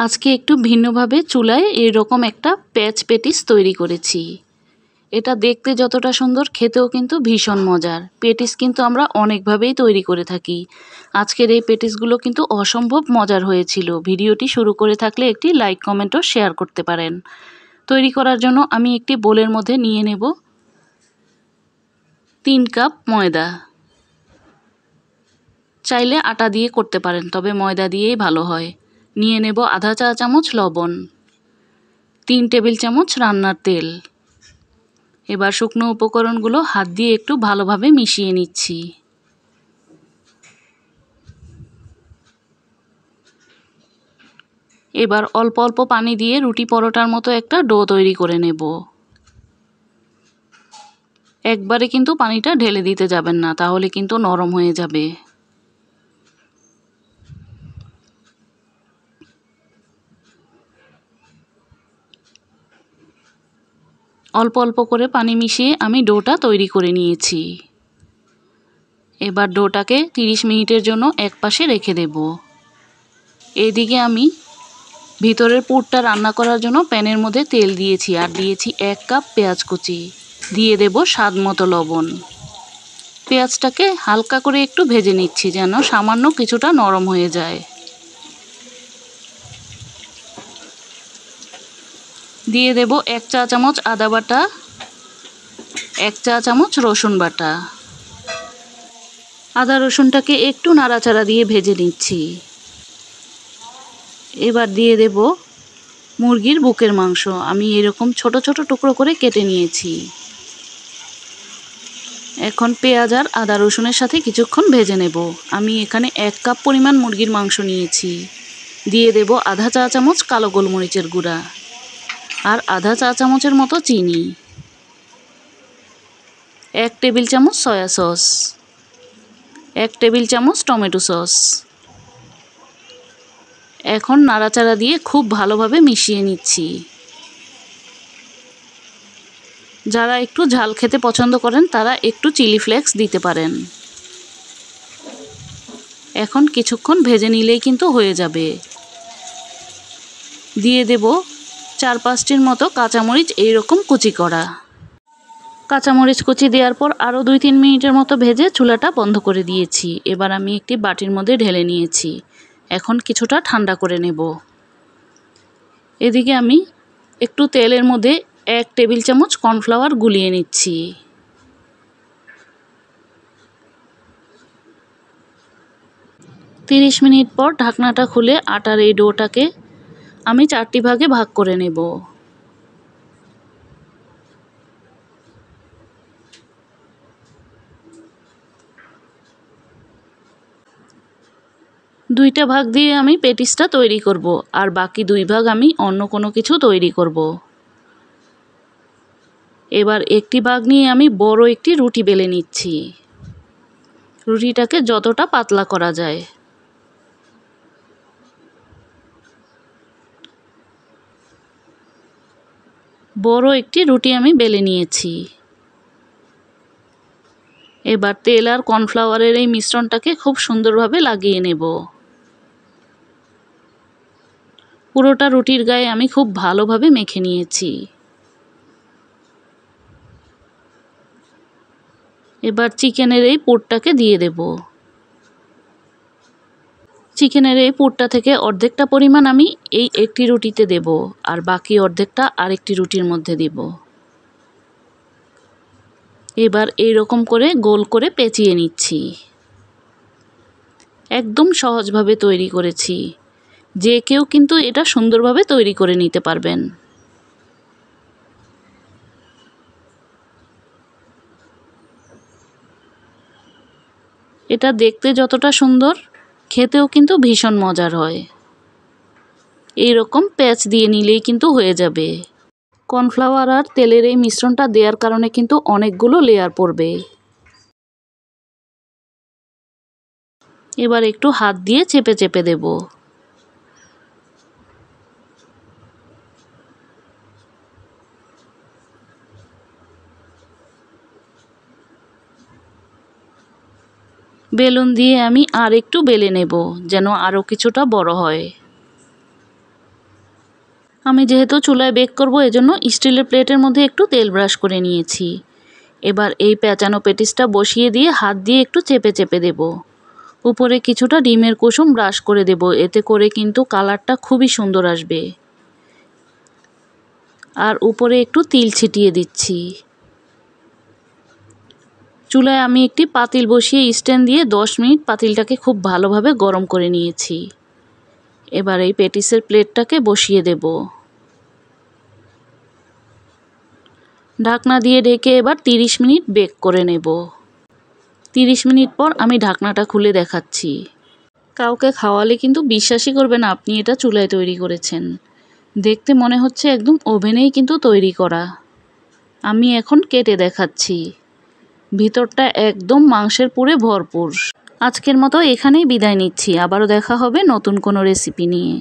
আজকে একটু ভিন্নভাবে চুলায় এরকম একটা প্যাচ পেটিস তৈরি করেছি। এটা দেখতে যতটা সুন্দর, খেতেও কিন্তু ভীষণ মজার। পেটিস কিন্তু আমরা অনেকভাবেই তৈরি করে থাকি। আজকের এই পেটিসগুলো কিন্তু অসম্ভব মজার হয়েছিল। ভিডিওটি শুরু করে থাকলে একটি লাইক, কমেন্ট ও শেয়ার করতে পারেন। তৈরি করার জন্য আমি একটি বোলের মধ্যে নিয়ে নেব 3 কাপ ময়দা। চাইলে আটা দিয়ে করতে পারেন, তবে ময়দা দিয়েই ভালো হয়। নিয়ে নেব আধা চা চামচ লবণ, 3 টেবিল চামচ রান্নার তেল। এবার শুকনো উপকরণগুলো হাত দিয়ে একটু ভালোভাবে মিশিয়ে নিচ্ছি। এবার অল্প অল্প পানি দিয়ে রুটি পরোটার মতো একটা ডো তৈরি করে নেব। একবারে কিন্তু পানিটা ঢেলে দিতে যাবেন না, তাহলে কিন্তু নরম হয়ে যাবে। অল্প অল্প করে পানি মিশিয়ে আমি ডোটা তৈরি করে নিয়েছি। এবার ডোটাকে 30 মিনিটের জন্য একপাশে রেখে দেব। এদিকে আমি ভিতরের পুরটা রান্না করার জন্য প্যানের মধ্যে তেল দিয়েছি, আর দিয়েছি 1 কাপ পেঁয়াজ কুচি। দিয়ে দেব স্বাদ মতো লবণ। পেঁয়াজটাকে হালকা করে একটু ভেজে নিচ্ছি, যেন সামান্য কিছুটা নরম হয়ে যায়। দিয়ে দেব 1 চা চামচ আদা বাটা, 1 চা চামচ রসুন বাটা। আদা রসুনটাকে একটু নাড়াচাড়া দিয়ে ভেজে নিচ্ছি। এবার দিয়ে দেব মুরগির বুকের মাংস। আমি এরকম ছোট ছোট টুকরো করে কেটে নিয়েছি। এখন পেঁয়াজ আর আদা রসুনের সাথে কিছুক্ষণ ভেজে নেব। আমি এখানে 1 কাপ পরিমাণ মুরগির মাংস নিয়েছি। দিয়ে দেব আধা চা চামচ কালো গোলমরিচের গুঁড়া আর আধা চা চামচের মতো চিনি, 1 টেবিল চামচ সয়া সস, 1 টেবিল চামচ টমেটো সস। এখন নাড়াচাড়া দিয়ে খুব ভালোভাবে মিশিয়ে নিচ্ছি। যারা একটু ঝাল খেতে পছন্দ করেন তারা একটু চিলি ফ্লেক্স দিতে পারেন। এখন কিছুক্ষণ ভেজে নিলেই কিন্তু হয়ে যাবে। দিয়ে দেব 4-5টির মতো কাঁচামরিচ এইরকম কুচি করা। কাঁচামরিচ কুচি দেওয়ার পর আরও 2-3 মিনিটের মতো ভেজে চুলাটা বন্ধ করে দিয়েছি। এবার আমি একটি বাটির মধ্যে ঢেলে নিয়েছি। এখন কিছুটা ঠান্ডা করে নেব। এদিকে আমি একটু তেলের মধ্যে 1 টেবিল চামচ কর্নফ্লাওয়ার গুলিয়ে নিচ্ছি। তিরিশ মিনিট পর ঢাকনাটা খুলে আটার এই ডোটাকে আমি 4টি ভাগে ভাগ করে নেব। দুইটা ভাগ দিয়ে আমি পেটিসটা তৈরি করব, আর বাকি 2 ভাগ আমি অন্য কোনো কিছু তৈরি করব। এবার একটি ভাগ নিয়ে আমি বড় একটি রুটি বেলে নিচ্ছি। রুটিটাকে যতটা পাতলা করা যায়। বড় একটি রুটি আমি বেলে নিয়েছি। এবার তেল আর কর্নফ্লাওয়ারের এই মিশ্রণটাকে খুব সুন্দরভাবে লাগিয়ে নেব। পুরোটা রুটির গায়ে আমি খুব ভালোভাবে মেখে নিয়েছি। এবার চিকেনের এই পুরটাকে দিয়ে দেব। চিকেনের এই পুরটা থেকে অর্ধেকটা পরিমাণ আমি এই একটি রুটিতে দেব, আর বাকি অর্ধেকটা আরেকটি রুটির মধ্যে দেব। এবার এইরকম করে গোল করে পেঁচিয়ে নিচ্ছি। একদম সহজভাবে তৈরি করেছি। যে কেউ কিন্তু এটা সুন্দরভাবে তৈরি করে নিতে পারবেন। এটা দেখতে যতটা সুন্দর, খেতেও কিন্তু ভীষণ মজার হয়। এইরকম প্যাচ দিয়ে নিলেই কিন্তু হয়ে যাবে। কর্নফ্লাওয়ার আর তেলের এই মিশ্রণটা দেওয়ার কারণে কিন্তু অনেকগুলো লেয়ার পড়বে। এবার একটু হাত দিয়ে চেপে চেপে দেব। বেলুন দিয়ে আমি আর একটু বেলে নেব, যেন আরও কিছুটা বড় হয়। আমি যেহেতু চুলায় বেক করব এজন্য স্টিলের প্লেটের মধ্যে একটু তেল ব্রাশ করে নিয়েছি। এবার এই পেঁচানো পেটিসটা বসিয়ে দিয়ে হাত দিয়ে একটু চেপে চেপে দেব। উপরে কিছুটা ডিমের কুসুম ব্রাশ করে দেব, এতে করে কিন্তু কালারটা খুবই সুন্দর আসবে। আর উপরে একটু তিল ছিটিয়ে দিচ্ছি। চুলায় আমি একটি পাতিল বসিয়ে স্ট্যান্ড দিয়ে 10 মিনিট পাতিলটাকে খুব ভালোভাবে গরম করে নিয়েছি। এবার এই পেটিসের প্লেটটাকে বসিয়ে দেব। ঢাকনা দিয়ে ঢেকে এবার 30 মিনিট বেক করে নেব। 30 মিনিট পর আমি ঢাকনাটা খুলে দেখাচ্ছি। কাউকে খাওয়ালে কিন্তু বিশ্বাসই করবে না আপনি এটা চুলায় তৈরি করেছেন। দেখতে মনে হচ্ছে একদম ওভেনেই কিন্তু তৈরি করা। আমি এখন কেটে দেখাচ্ছি। ভিতরটা একদম মাংসের পুরে ভরপুর। আজকের মতো এখানেই বিদায় নিচ্ছি। আবারও দেখা হবে নতুন কোনো রেসিপি নিয়ে।